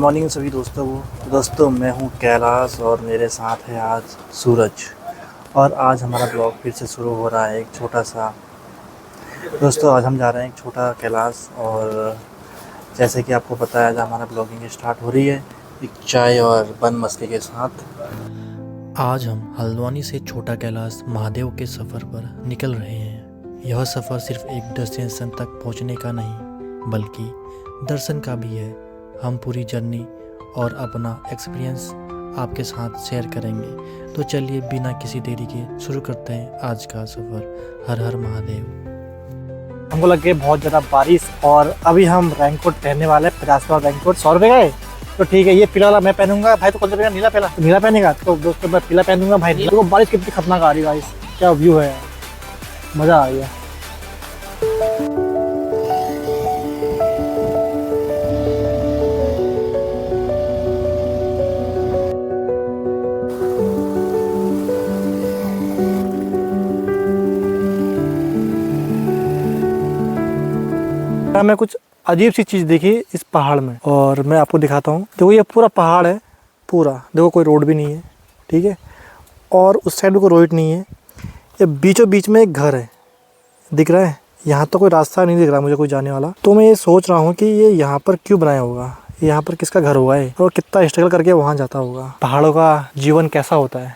Morning सभी दोस्तों मैं हूं कैलाश और मेरे साथ है आज सूरज। और आज हमारा ब्लॉग फिर से शुरू हो रहा है एक छोटा सा। दोस्तों आज हम जा रहे हैं एक छोटा कैलाश, और जैसे कि आपको पता है आज हमारा ब्लॉगिंग स्टार्ट हो रही है एक चाय और बन मस्के के साथ। आज हम हल्द्वानी से छोटा कैलाश महादेव के सफ़र पर निकल रहे हैं। यह सफ़र सिर्फ एक डेस्टिनेशन तक पहुंचने का नहीं बल्कि दर्शन का भी है। हम पूरी जर्नी और अपना एक्सपीरियंस आपके साथ शेयर करेंगे। तो चलिए बिना किसी देरी के शुरू करते हैं आज का सफ़र। हर हर महादेव। हमको लग गई बहुत ज़्यादा बारिश और अभी हम रेनकोट पहनने वाले हैं। 50 का रेनकोट 100 रुपये का है, तो ठीक है। ये पीला वाला मैं पहनूंगा। भाई तो कौन सा पहनेगा? नीला पहला नीला पहनेगा तो दोस्तों मैं पीला पहनूंगा। भाई देखो बारिश कितनी खतरनाक आ रही है गाइस, क्या व्यू है, मज़ा आ गया। मैं कुछ अजीब सी चीज़ देखी इस पहाड़ में, और मैं आपको दिखाता हूँ। देखो ये पूरा पहाड़ है, पूरा देखो, कोई रोड भी नहीं है, ठीक है। और उस साइड में कोई रोड नहीं है। ये बीचों बीच में एक घर है, दिख रहा है। यहाँ तो कोई रास्ता नहीं दिख रहा मुझे कोई जाने वाला। तो मैं ये सोच रहा हूँ कि ये यहाँ पर क्यों बनाया होगा, यहाँ पर किसका घर हुआ है और कितना स्ट्रगल करके वहाँ जाता होगा। पहाड़ों का जीवन कैसा होता है,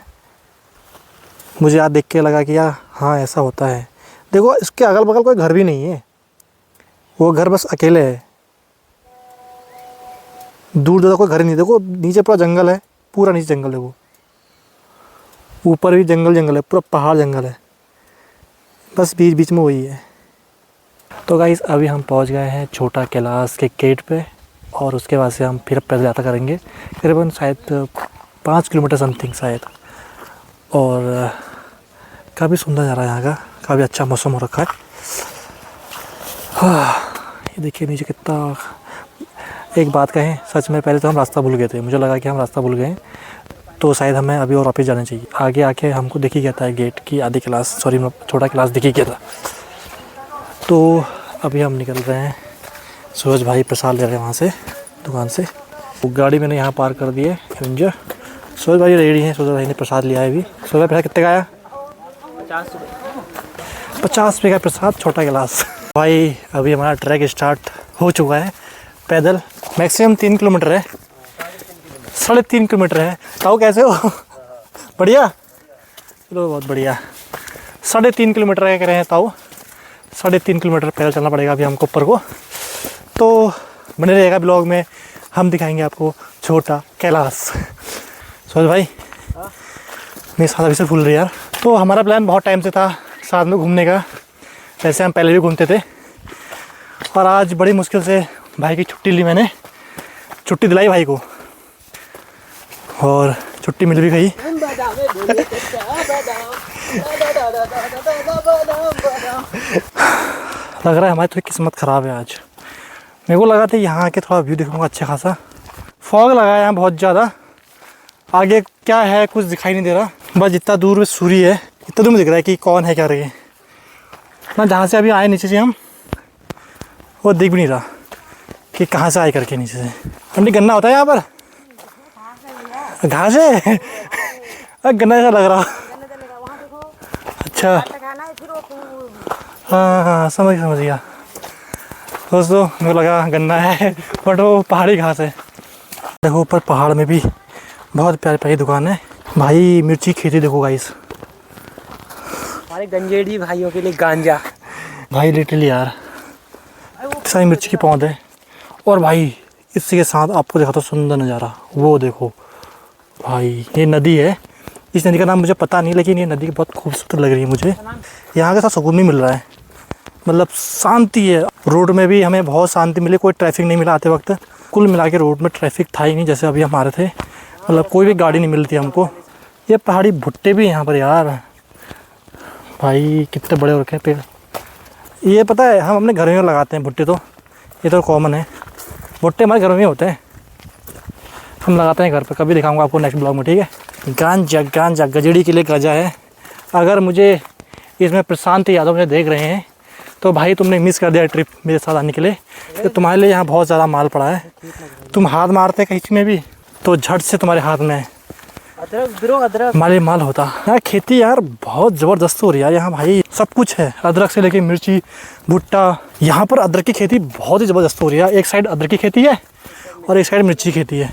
मुझे याद देख के लगा कि यार हाँ ऐसा होता है। देखो इसके अगल बगल कोई घर भी नहीं है, वो घर बस अकेले है। दूर दूर कोई घर नहीं। देखो नीचे पूरा जंगल है, पूरा नीचे जंगल है, वो ऊपर भी जंगल है, पूरा पहाड़ जंगल है, बस बीच बीच में वही है। तो गाइस अभी हम पहुंच गए हैं छोटा कैलाश के गेट पे, और उसके बाद से हम फिर पैदल यात्रा करेंगे करीबन शायद 5 किलोमीटर समथिंग शायद। और काफ़ी सुंदर जा रहा है यहाँ का, काफ़ी अच्छा मौसम हो रखा है। ये देखिए नीचे कितना। एक बात कहें, सच में पहले तो हम रास्ता भूल गए थे। मुझे लगा कि हम रास्ता भूल गए, तो शायद हमें अभी और वापस जाना चाहिए। आगे आके हमको दिख ही गया था गेट की आधी क्लास, सॉरी छोटा क्लास दिख ही गया था। तो अभी हम निकल रहे हैं। सूरज भाई प्रसाद ले रहे हैं वहाँ से दुकान से। वो गाड़ी मैंने यहाँ पार कर दी है एवेंजर। सूरज भाई रेडी हैं। सूरज भाई ने प्रसाद लिया है अभी। सूरज भाई कितने का आया? 50 रुपये का प्रसाद, छोटा गिलास। भाई अभी हमारा ट्रैक स्टार्ट हो चुका है। पैदल मैक्सिमम 3 किलोमीटर है, 3.5 किलोमीटर है। ताऊ कैसे हो? बढ़िया, चलो बहुत बढ़िया। 3.5 किलोमीटर कह रहे हैं ताऊ। 3.5 किलोमीटर पैदल चलना पड़ेगा अभी हमको ऊपर को। तो बने रहेगा ब्लॉग में, हम दिखाएंगे आपको छोटा कैलाश। सूरज भाई मेरी साथ अभी से फूल रही यार। तो हमारा प्लान बहुत टाइम से था साथ में घूमने का। वैसे हम पहले भी घूमते थे, और आज बड़ी मुश्किल से भाई की छुट्टी ली मैंने। छुट्टी दिलाई भाई को, और छुट्टी मिल भी गई। लग रहा है हमारी थोड़ी किस्मत ख़राब है आज। मेरे को लगा था यहाँ आके थोड़ा व्यू देखूँगा अच्छा खासा। फॉग लगा है यहाँ बहुत ज़्यादा। आगे क्या है कुछ दिखाई नहीं दे रहा, बस जितना दूर में सूर्य है इतना दूर में दिख रहा है कि कौन है क्या रहे ना। जहाँ से अभी आए नीचे से हम, वो दिख भी नहीं रहा कि कहाँ से आए करके नीचे से। अंडी गन्ना होता है यहाँ पर? घास है? गन्ना ऐसा लग रहा। अच्छा हाँ समझ गया दोस्तों, मेरे को लगा गन्ना है बट वो पहाड़ी घास है। देखो ऊपर पहाड़ में भी बहुत प्यारी प्यारी दुकान है। भाई मिर्ची खेती देखो गाइस, हमारे गंजेड़ी भाइयों के लिए गांजा। भाई लिटरली यार सारी मिर्ची की पौध है। और भाई इसी के साथ आपको देखा तो सुंदर नज़ारा, वो देखो भाई ये नदी है। इस नदी का नाम मुझे पता नहीं, लेकिन ये नदी बहुत खूबसूरत लग रही है मुझे। यहाँ के साथ सुकून नहीं मिल रहा है, मतलब शांति है। रोड में भी हमें बहुत शांति मिली, कोई ट्रैफिक नहीं मिला आते वक्त। कुल मिला के रोड में ट्रैफिक था ही नहीं जैसे अभी हम आ रहे थे, मतलब कोई भी गाड़ी नहीं मिलती हमको। ये पहाड़ी भुट्टे भी यहाँ पर यार, भाई कितने बड़े हो रखे हैं पेड़। ये पता है हम अपने घर में लगाते हैं भुट्टे, तो ये तो कॉमन है। भुट्टे हमारे घर में होते हैं, हम लगाते हैं घर पर। कभी दिखाऊंगा आपको नेक्स्ट ब्लॉग में, ठीक है। गांजा गजड़ी के लिए गजा है। अगर मुझे इसमें प्रशांत यादव मुझे देख रहे हैं तो भाई तुमने मिस कर दिया ट्रिप मेरे साथ आने के लिए, तो तुम्हारे लिए यहाँ बहुत ज़्यादा माल पड़ा है। तुम हाथ मारते कहीं में भी तो झट से तुम्हारे हाथ में अदरक माले माल होता। यार खेती यार बहुत ज़बरदस्त हो रही है यार यहाँ भाई, सब कुछ है, अदरक से लेके मिर्ची, भुट्टा। यहाँ पर अदरक की खेती बहुत ही ज़बरदस्त हो रही है। एक साइड अदरक की खेती है और एक साइड मिर्ची की खेती है,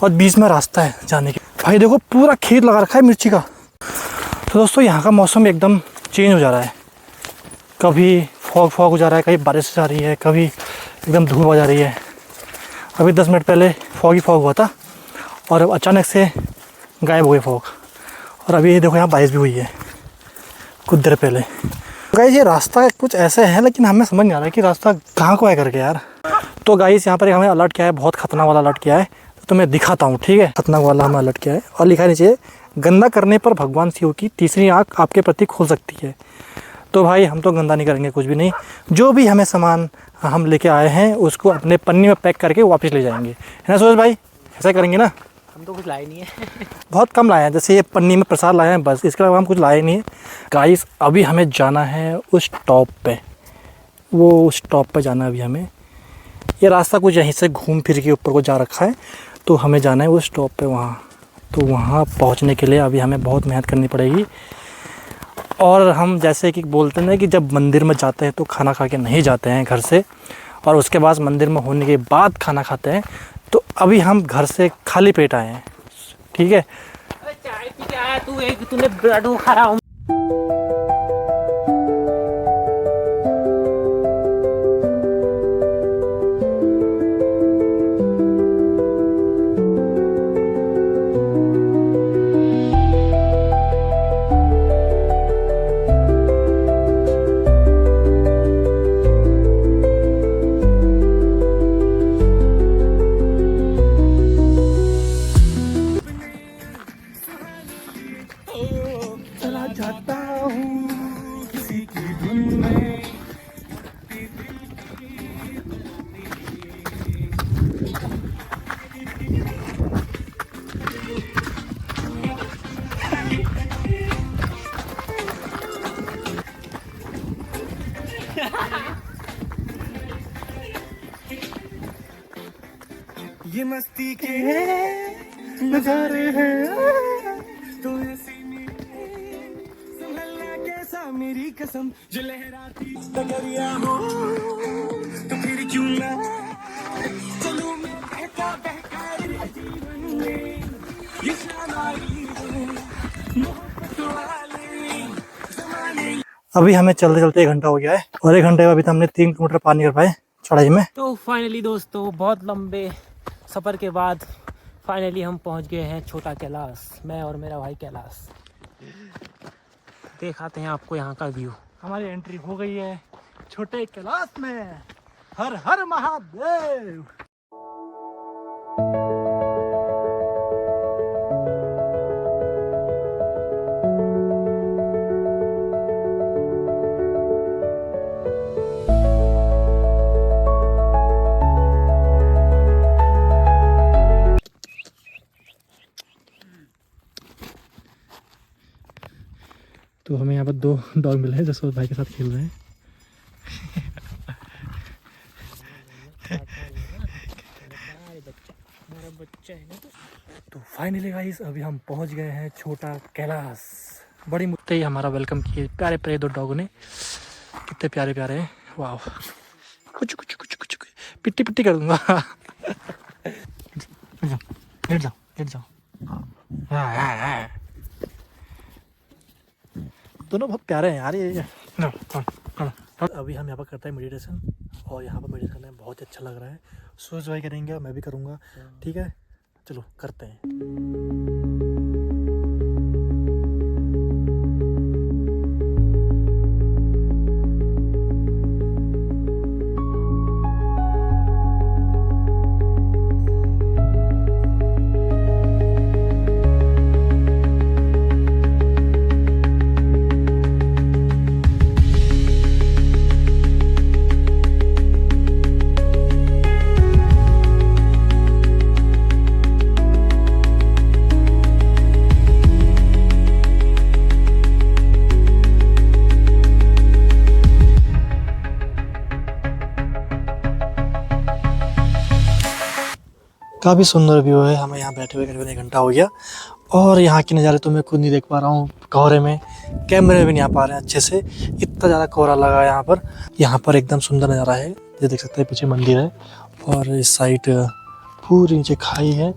और बीच में रास्ता है जाने के। भाई देखो पूरा खेत लगा रखा है मिर्ची का। तो दोस्तों यहाँ का मौसम एकदम चेंज हो जा रहा है, कभी फॉग हो जा रहा है, कभी बारिश जा रही है, कभी एकदम धूप आ जा रही है। अभी 10 मिनट पहले फॉग हुआ था और अब अचानक से गायब हो गए फॉग, और अभी देखो यहाँ बारिश भी हुई है कुछ देर पहले। गाइस ये रास्ता कुछ ऐसे है, लेकिन हमें समझ नहीं आ रहा है कि रास्ता कहाँ को है करके यार। तो गाइस यहाँ पर हमें अलर्ट किया है, बहुत खतरनाक वाला अलर्ट किया है, तो मैं दिखाता हूँ, ठीक है। खतरनाक वाला हमें अलर्ट किया है और लिखा है नीचे, गंदा करने पर भगवान शिव की तीसरी आँख आपके प्रति खुल सकती है। तो भाई हम तो गंदा नहीं करेंगे कुछ भी नहीं, जो भी हमें सामान हम लेके आए हैं उसको अपने पन्नी में पैक करके वापस ले जाएंगे, है ना सूरज भाई? ऐसा करेंगे ना? हम तो कुछ लाए नहीं है। बहुत कम लाए हैं, जैसे ये पन्नी में प्रसाद लाए हैं बस, इसके अलावा हम कुछ लाए नहीं है। गाइस अभी हमें जाना है उस टॉप पे, वो उस टॉप पे जाना है अभी हमें। ये रास्ता कुछ यहीं से घूम फिर के ऊपर को जा रखा है, तो हमें जाना है उस टॉप पे वहाँ। तो वहाँ पहुँचने के लिए अभी हमें बहुत मेहनत करनी पड़ेगी। और हम जैसे कि बोलते हैं कि जब मंदिर में जाते हैं तो खाना खा के नहीं जाते हैं घर से, और उसके बाद मंदिर में होने के बाद खाना खाते हैं। तो अभी हम घर से खाली पेट आए हैं, ठीक है। चाय पी के आया तू, एक तूने ब्रेड खा रहा हूँ। ये मस्ती के नजारे हैं, तो ऐसी संभलना कैसा मेरी कसम, जो लहराती डगरिया हो तो फिर क्यों ना चलूं मैं बहका बहका जीवन में, ये शानाई मोहब्बत वाले ज़माने। अभी हमें चलते चलते 1 घंटा हो गया है, और 1 घंटे में अभी तो हमने 3 किलोमीटर पार नहीं कर पाए चढ़ाई में। तो फाइनली दोस्तों बहुत लंबे सफ़र के बाद फाइनली हम पहुंच गए हैं छोटा कैलाश, मैं और मेरा भाई कैलाश। दिखाते हैं आपको यहाँ का व्यू। हमारी एंट्री हो गई है छोटे कैलाश में। हर हर महादेव। तो हमें यहाँ पर 2 डॉग मिले हैं जो सूरज भाई के साथ खेल रहे हैं। तो फाइनली गाइस अभी हम पहुँच गए हैं छोटा कैलाश। बड़ी मुद्दे ही हमारा वेलकम किए प्यारे प्यारे 2 डॉग ने, कितने प्यारे प्यारे हैं। वाह, कुछ कुछ कुछ कुछ पिट्टी पिट्टी कर दूंगा। लेट जाओ लेट जाओ। दोनों बहुत प्यारे हैं यार ये। अभी हम यहाँ पर करते हैं मेडिटेशन, और यहाँ पर मेडिटेशन करने में बहुत अच्छा लग रहा है। सूरज भाई करेंगे, मैं भी करूँगा, ठीक है। चलो करते हैं। काफ़ी सुंदर व्यू है। हमें यहाँ बैठे हुए करीबन 1 घंटा हो गया और यहाँ के नज़ारे तो मैं खुद नहीं देख पा रहा हूँ कोहरे में, कैमरे में भी नहीं आ पा रहे हैं अच्छे से, इतना ज़्यादा कोहरा लगा है यहाँ पर। यहाँ पर एकदम सुंदर नज़ारा है, ये देख सकते हैं पीछे मंदिर है और इस साइड पूरी नीचे खाई है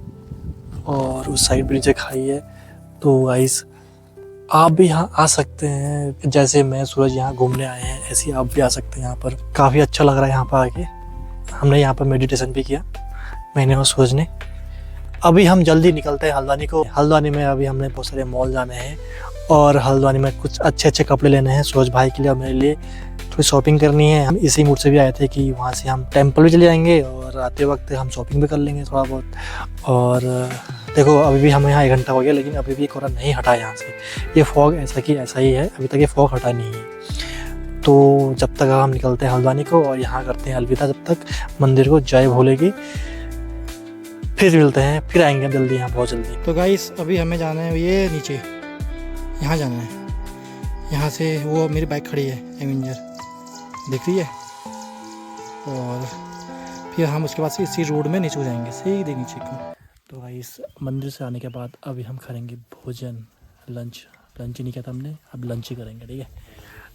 और उस साइड भी नीचे खाई है। तो गाइस आप भी यहाँ आ सकते हैं, जैसे मैं सूरज यहाँ घूमने आए हैं ऐसे ही आप भी आ सकते हैं यहाँ पर। काफ़ी अच्छा लग रहा है यहाँ पर आके। हमने यहाँ पर मेडिटेशन भी किया, मैंने और सूरज ने। अभी हम जल्दी निकलते हैं हल्द्वानी को। हल्द्वानी में अभी हमने बहुत सारे मॉल जाने हैं और हल्द्वानी में कुछ अच्छे अच्छे कपड़े लेने हैं सूरज भाई के लिए और मेरे लिए, थोड़ी शॉपिंग करनी है। हम इसी मूड से भी आए थे कि वहाँ से हम टेंपल भी चले जाएंगे और आते वक्त हम शॉपिंग भी कर लेंगे थोड़ा बहुत। और देखो अभी भी हमें यहाँ 1 घंटा हो गया लेकिन अभी भी कोहरा नहीं हटा यहाँ से। ये फॉग ऐसा कि ऐसा ही है, अभी तक ये फॉग हटा नहीं है। तो जब तक हम निकलते हैं हल्द्वानी को और यहाँ करते हैं अलविदा जब तक मंदिर को, जय भोले की। फिर मिलते हैं, फिर आएंगे जल्दी यहाँ, बहुत जल्दी। तो गाइस अभी हमें जाना है ये नीचे, यहाँ जाना है। यहाँ से वो मेरी बाइक खड़ी है एवेंजर, दिख रही है। और फिर हम उसके बाद से इसी रोड में नीचे जाएंगे, सीधे नीचे को। तो गाइस मंदिर से आने के बाद अभी हम करेंगे भोजन, लंच ही नहीं किया था हमने, अब लंच ही करेंगे, ठीक है।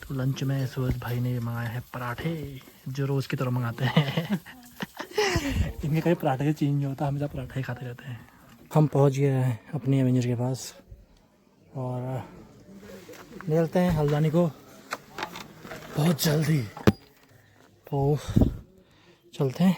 तो लंच में सूरज भाई ने मंगाया है पराठे, जो रोज़ की तरह मंगाते हैं। इनके कहीं पराठे से चेंज नहीं होता, हमेशा पराठे ही खाते रहते हैं। हम पहुंच गए हैं अपनी एवेंजर के पास और निकलते हैं हल्द्वानी को बहुत जल्दी। तो चलते हैं।